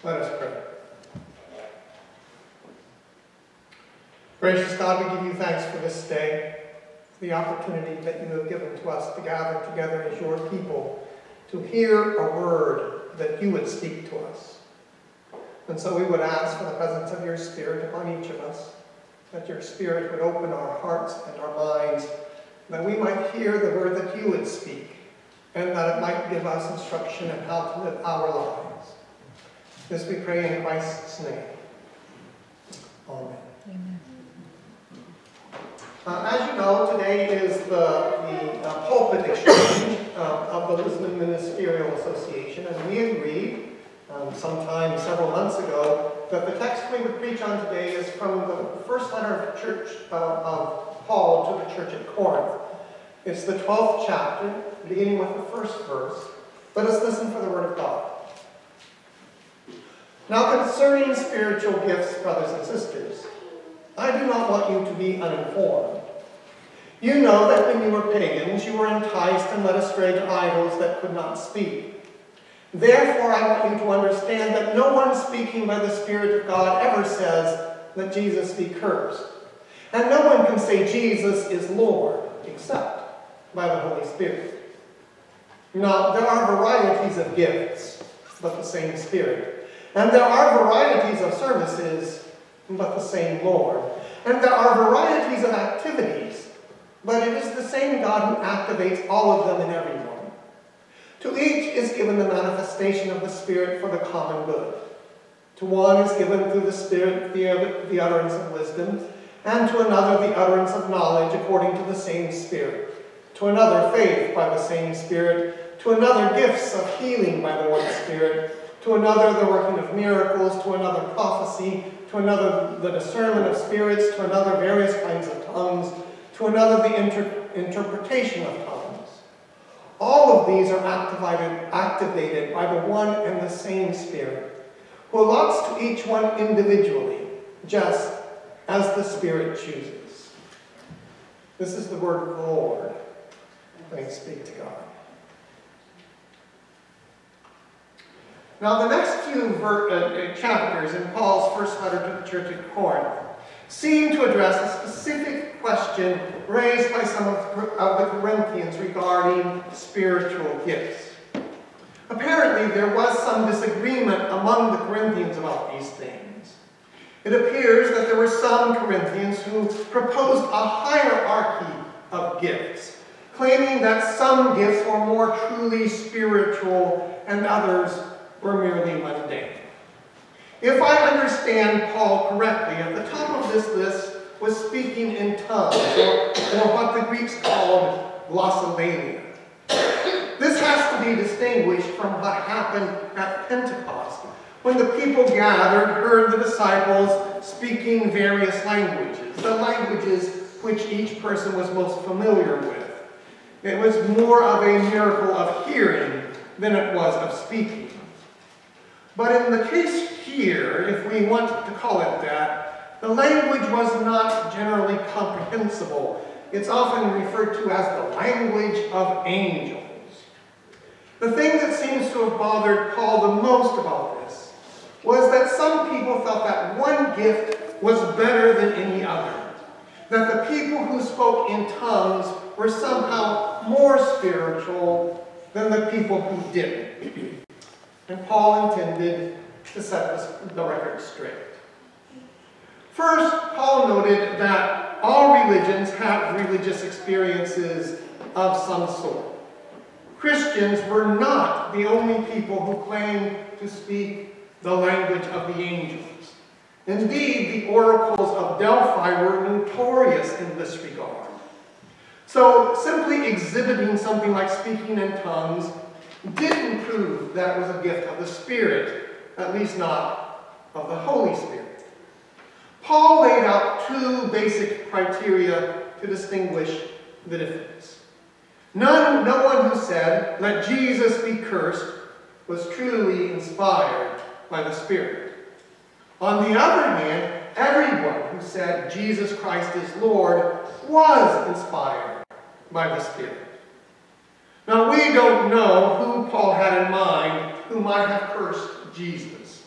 Let us pray. Gracious God, we give you thanks for this day, the opportunity that you have given to us to gather together as your people, to hear a word that you would speak to us. And so we would ask for the presence of your Spirit upon each of us, that your Spirit would open our hearts and our minds, that we might hear the word that you would speak, and that it might give us instruction in how to live our lives. This we pray in Christ's name. Amen. Amen. As you know, today is the pulpit exchange of the Lisbon Ministerial Association, and we agreed sometime several months ago that the text we would preach on today is from the first letter of church of Paul to the church at Corinth. It's the 12th chapter, beginning with the first verse. Let us listen for the word of God. Now concerning spiritual gifts, brothers and sisters, I do not want you to be uninformed. You know that when you were pagans, you were enticed and led astray to idols that could not speak. Therefore, I want you to understand that no one speaking by the Spirit of God ever says, "Let Jesus be cursed." And no one can say Jesus is Lord, except by the Holy Spirit. Now, there are varieties of gifts, but the same Spirit. And there are varieties of services, but the same Lord. And there are varieties of activities, but it is the same God who activates all of them in everyone. To each is given the manifestation of the Spirit for the common good. To one is given through the Spirit the utterance of wisdom, and to another the utterance of knowledge according to the same Spirit. To another faith by the same Spirit. To another gifts of healing by the one Spirit. To another the working of miracles. To another prophecy. To another the discernment of spirits. To another various kinds of tongues. To another the interpretation of tongues. All of these are activated by the one and the same Spirit, who allots to each one individually, just as the Spirit chooses. This is the word of the Lord. Thanks be to God. Now, the next few chapters in Paul's first letter to the church at Corinth seem to address a specific question raised by some of the Corinthians regarding spiritual gifts. Apparently, there was some disagreement among the Corinthians about these things. It appears that there were some Corinthians who proposed a hierarchy of gifts, claiming that some gifts were more truly spiritual and others were merely mundane. If I understand Paul correctly, at the top of this list was speaking in tongues, or what the Greeks called glossolalia. This has to be distinguished from what happened at Pentecost, when the people gathered, heard the disciples speaking various languages, the languages which each person was most familiar with. It was more of a miracle of hearing than it was of speaking. But in the case here, if we want to call it that, the language was not generally comprehensible. It's often referred to as the language of angels. The thing that seems to have bothered Paul the most about this was that some people felt that one gift was better than any other, that the people who spoke in tongues were somehow more spiritual than the people who didn't. And Paul intended to set the record straight. First, Paul noted that all religions have religious experiences of some sort. Christians were not the only people who claimed to speak the language of the angels. Indeed, the oracles of Delphi were notorious in this regard. So simply exhibiting something like speaking in tongues didn't prove that was a gift of the Spirit, at least not of the Holy Spirit. Paul laid out two basic criteria to distinguish the difference. No one who said, "Let Jesus be cursed," was truly inspired by the Spirit. On the other hand, everyone who said Jesus Christ is Lord was inspired by the Spirit. Now, we don't know who Paul had in mind who might have cursed Jesus.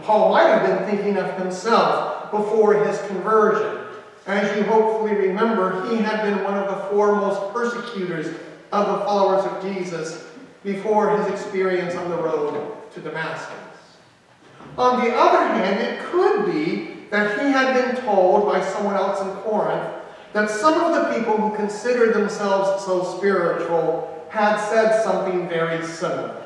Paul might have been thinking of himself before his conversion. As you hopefully remember, he had been one of the foremost persecutors of the followers of Jesus before his experience on the road to Damascus. On the other hand, it could be that he had been told by someone else in Corinth that some of the people who considered themselves so spiritual had said something very similar.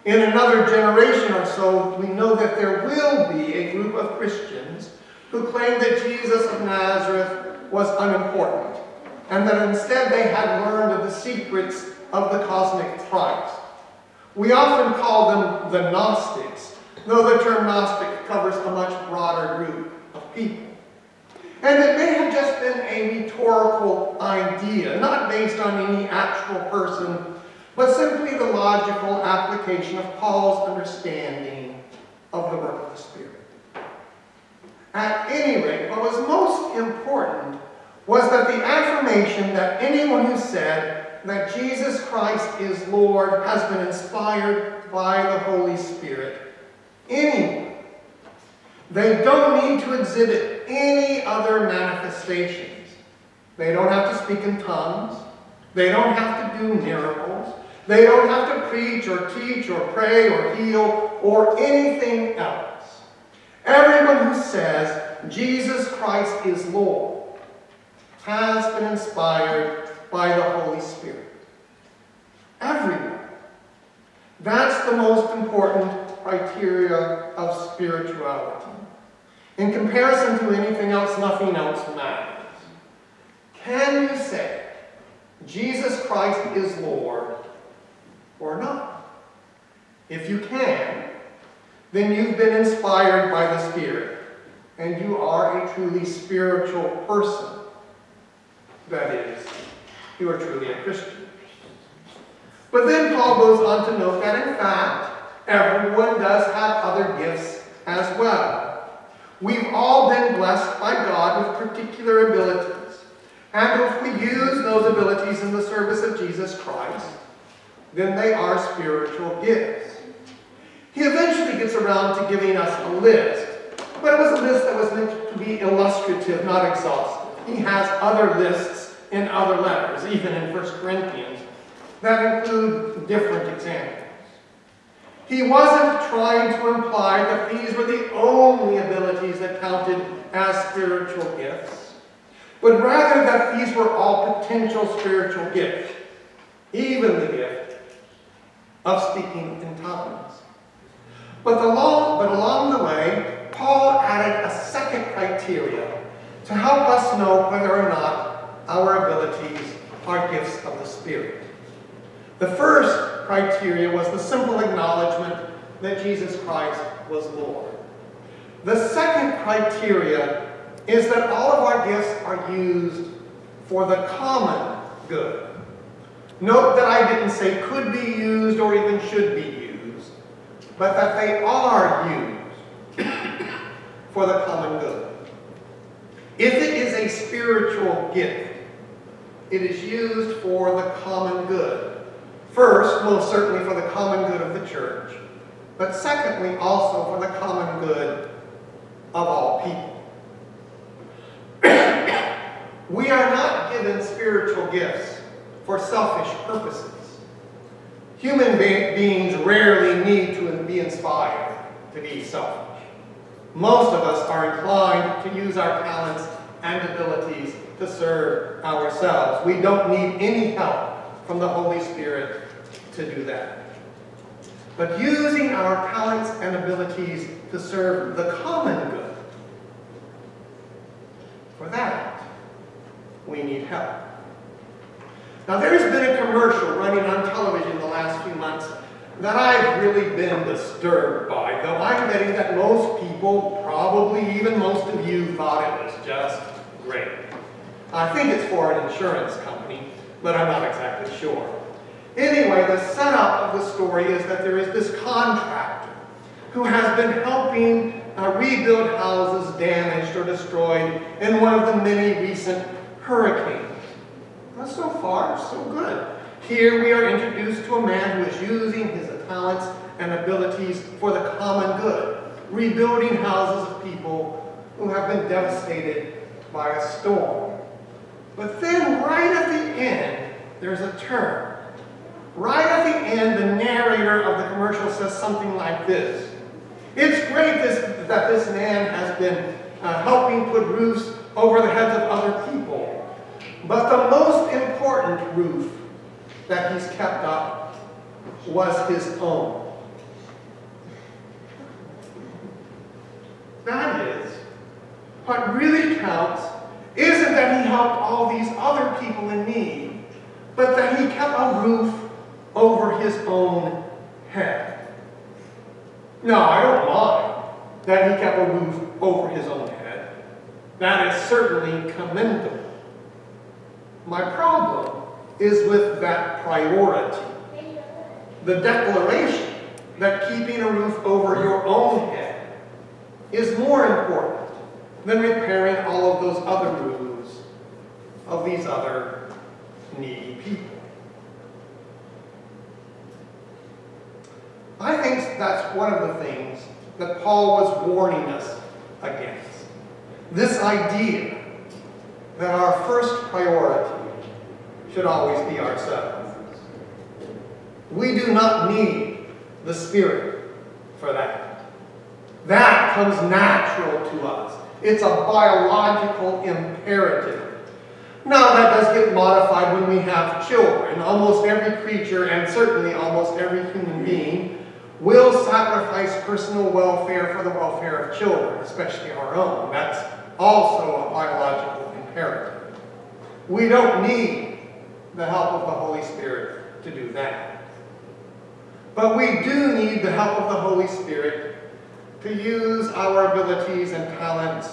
In another generation or so, we know that there will be a group of Christians who claim that Jesus of Nazareth was unimportant, and that instead they had learned of the secrets of the cosmic Christ. We often call them the Gnostics, though the term Gnostic covers a much broader group of people. And it may have just been a rhetorical idea, not based on any actual person, but simply the logical application of Paul's understanding of the work of the Spirit. At any rate, what was most important was that the affirmation that anyone who said that Jesus Christ is Lord has been inspired by the Holy Spirit. Anyone. They don't need to exhibit any other manifestations. They don't have to speak in tongues. They don't have to do miracles. They don't have to preach or teach or pray or heal or anything else. Everyone who says Jesus Christ is Lord has been inspired by the Holy Spirit. Everyone. That's the most important criteria of spirituality. In comparison to anything else, nothing else matters. Can you say Jesus Christ is Lord or not? If you can, then you've been inspired by the Spirit, and you are a truly spiritual person. That is, you are truly a Christian. But then Paul goes on to note that, in fact, everyone does have other gifts as well. We've all been blessed by God with particular abilities. And if we use those abilities in the service of Jesus Christ, then they are spiritual gifts. He eventually gets around to giving us a list, but it was a list that was meant to be illustrative, not exhaustive. He has other lists in other letters, even in 1 Corinthians, that include different examples. He wasn't trying to imply that these were the only abilities that counted as spiritual gifts, but rather that these were all potential spiritual gifts, even the gift of speaking in tongues. But along the way, Paul added a second criteria to help us know whether or not our abilities are gifts of the Spirit. The first criteria was the simple acknowledgement that Jesus Christ was Lord. The second criteria is that all of our gifts are used for the common good. Note that I didn't say could be used or even should be used, but that they are used for the common good. If it is a spiritual gift, it is used for the common good. First, most certainly for the common good of the church, but secondly, also for the common good of all people. We are not given spiritual gifts for selfish purposes. Human beings rarely need to be inspired to be selfish. Most of us are inclined to use our talents and abilities to serve ourselves. We don't need any help from the Holy Spirit to do that. But using our talents and abilities to serve the common good, for that, we need help. Now, there's been a commercial running on television the last few months that I've really been disturbed by, though I'm betting that most people, probably even most of you, thought it was just great. I think it's for an insurance company, but I'm not exactly sure. Anyway, the setup of the story is that there is this contractor who has been helping rebuild houses damaged or destroyed in one of the many recent hurricanes. Well, so far, so good. Here we are introduced to a man who is using his talents and abilities for the common good. rebuilding houses of people who have been devastated by a storm. But then right at the end, there's a turn. Right at the end, the narrator of the commercial says something like this. It's great that this man has been helping put roofs over the heads of other people. But the most important roof that he's kept up was his own. That is, what really counts isn't that he helped all these other people in need, but that he kept a roof over his own head. Now, I don't mind that he kept a roof over his own head. That is certainly commendable. My problem is with that priority. The declaration that keeping a roof over your own head is more important than repairing all of those other roofs of these other needy people. I think that's one of the things that Paul was warning us against. This idea that our first priority should always be ourselves. We do not need the Spirit for that. That comes natural to us. It's a biological imperative. Now, that does get modified when we have children. Almost every creature, and certainly almost every human being, will sacrifice personal welfare for the welfare of children, especially our own. That's also a biological imperative. We don't need the help of the Holy Spirit to do that. But we do need the help of the Holy Spirit to use our abilities and talents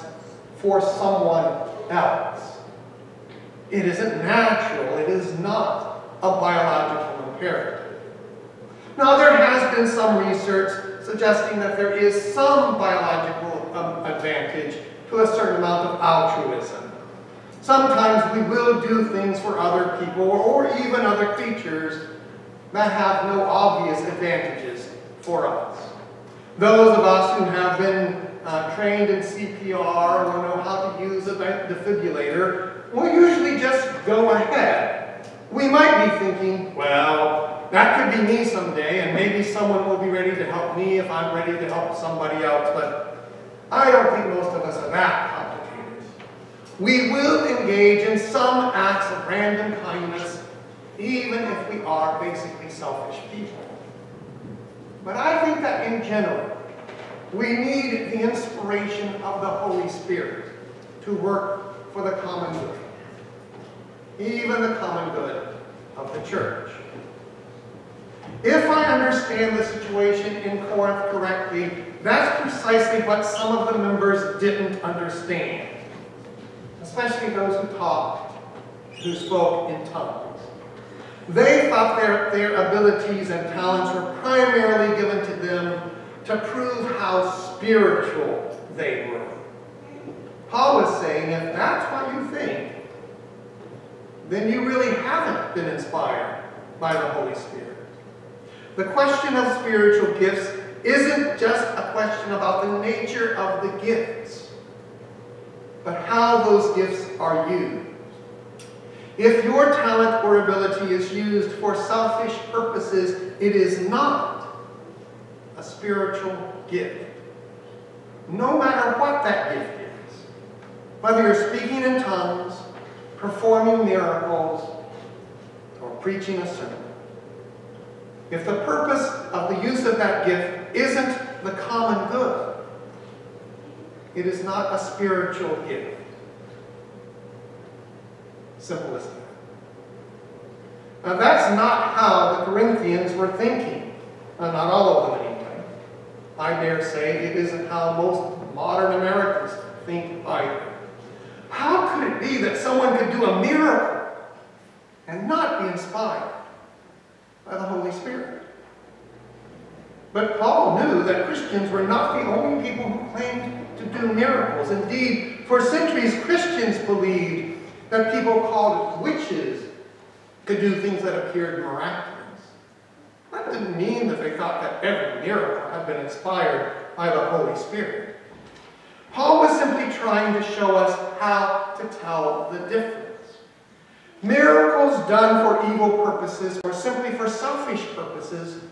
for someone else. It isn't natural. It is not a biological imperative. Now, there has been some research suggesting that there is some biological advantage to a certain amount of altruism. Sometimes we will do things for other people or even other creatures that have no obvious advantages for us. Those of us who have been trained in CPR or know how to use a defibrillator will usually just go ahead. We might be thinking, well, that could be me someday, and maybe someone will be ready to help me if I'm ready to help somebody else, but I don't think most of us are that complicated. We will engage in some acts of random kindness, even if we are basically selfish people. But I think that in general, we need the inspiration of the Holy Spirit to work for the common good, even the common good of the church. If I understand the situation in Corinth correctly, that's precisely what some of the members didn't understand, especially those who spoke in tongues. They thought their abilities and talents were primarily given to them to prove how spiritual they were. Paul was saying, if that's what you think, then you really haven't been inspired by the Holy Spirit. The question of spiritual gifts isn't just a question about the nature of the gifts, but how those gifts are used. If your talent or ability is used for selfish purposes, it is not a spiritual gift. No matter what that gift is, whether you're speaking in tongues, performing miracles, or preaching a sermon. If the purpose of the use of that gift isn't the common good, it is not a spiritual gift. Simple as that. Now, that's not how the Corinthians were thinking. Not all of them anyway. I dare say it isn't how most modern Americans think either. How could it be that someone could do a miracle and not be inspired by the Holy Spirit? But Paul knew that Christians were not the only people who claimed to do miracles. Indeed, for centuries, Christians believed that people called witches could do things that appeared miraculous. That didn't mean that they thought that every miracle had been inspired by the Holy Spirit. Paul was simply trying to show us how to tell the difference. Miracles done for evil purposes or simply for selfish purposes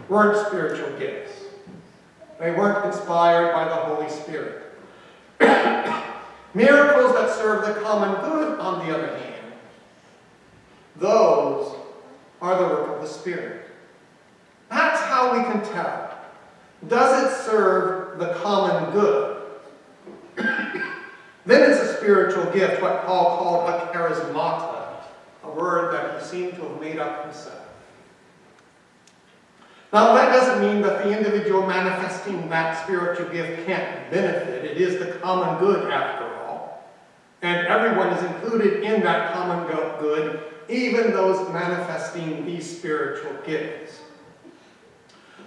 weren't spiritual gifts. They weren't inspired by the Holy Spirit. Miracles that serve the common good, on the other hand, those are the work of the Spirit. That's how we can tell. Does it serve the common good? Then it's a spiritual gift, what Paul called a charismata, a word that he seemed to have made up himself. Now, that doesn't mean that the individual manifesting that spiritual gift can't benefit. It is the common good, after all. And everyone is included in that common good, even those manifesting these spiritual gifts.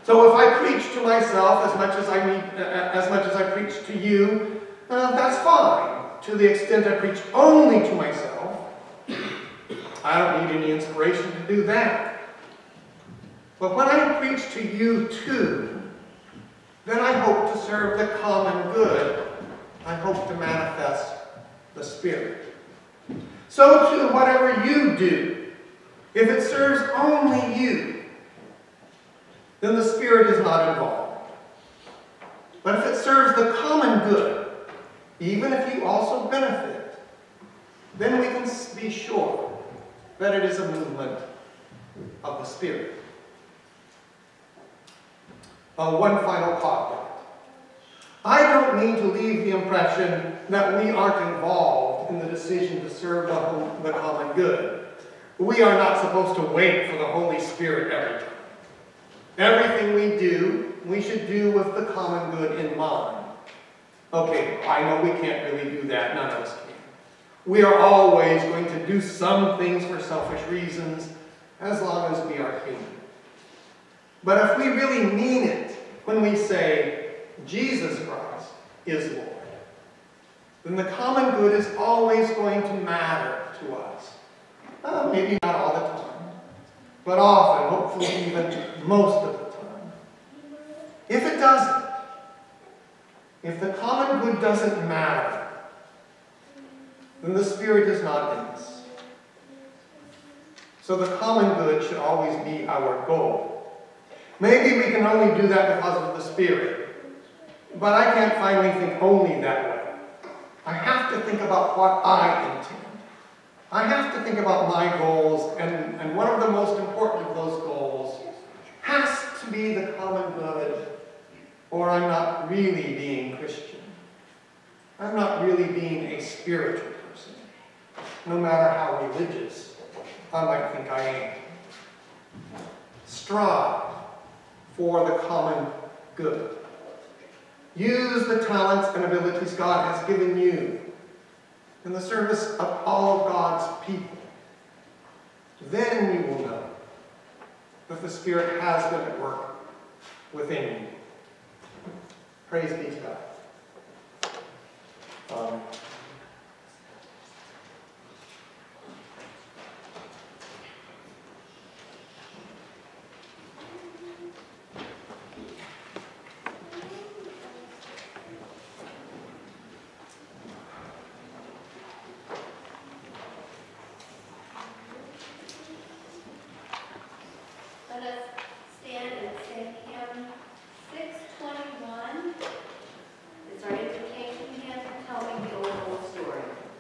So if I preach to myself as much as I preach to you, that's fine. To the extent I preach only to myself, I don't need any inspiration to do that. But when I preach to you too, then I hope to serve the common good. I hope to manifest the Spirit. So too, whatever you do, if it serves only you, then the Spirit is not involved. But if it serves the common good, even if you also benefit, then we can be sure that it is a movement of the Spirit. One final thought. I don't mean to leave the impression that we aren't involved in the decision to serve the common good. We are not supposed to wait for the Holy Spirit every time. Everything we do, we should do with the common good in mind. Okay, I know we can't really do that. None of us can. We are always going to do some things for selfish reasons, as long as we are human. But if we really mean it when we say Jesus Christ is Lord, then the common good is always going to matter to us. Maybe not all the time, but often, hopefully even most of the time. If it doesn't, if the common good doesn't matter, then the Spirit is not in us. So the common good should always be our goal. Maybe we can only do that because of the Spirit, but I can't finally think only that way. I have to think about what I intend. I have to think about my goals, and one of the most important of those goals has to be the common good, or I'm not really being Christian. I'm not really being a spiritual person, no matter how religious I might think I am. Strive for the common good. Use the talents and abilities God has given you in the service of all of God's people. Then you will know that the Spirit has been at work within you. Praise be to God.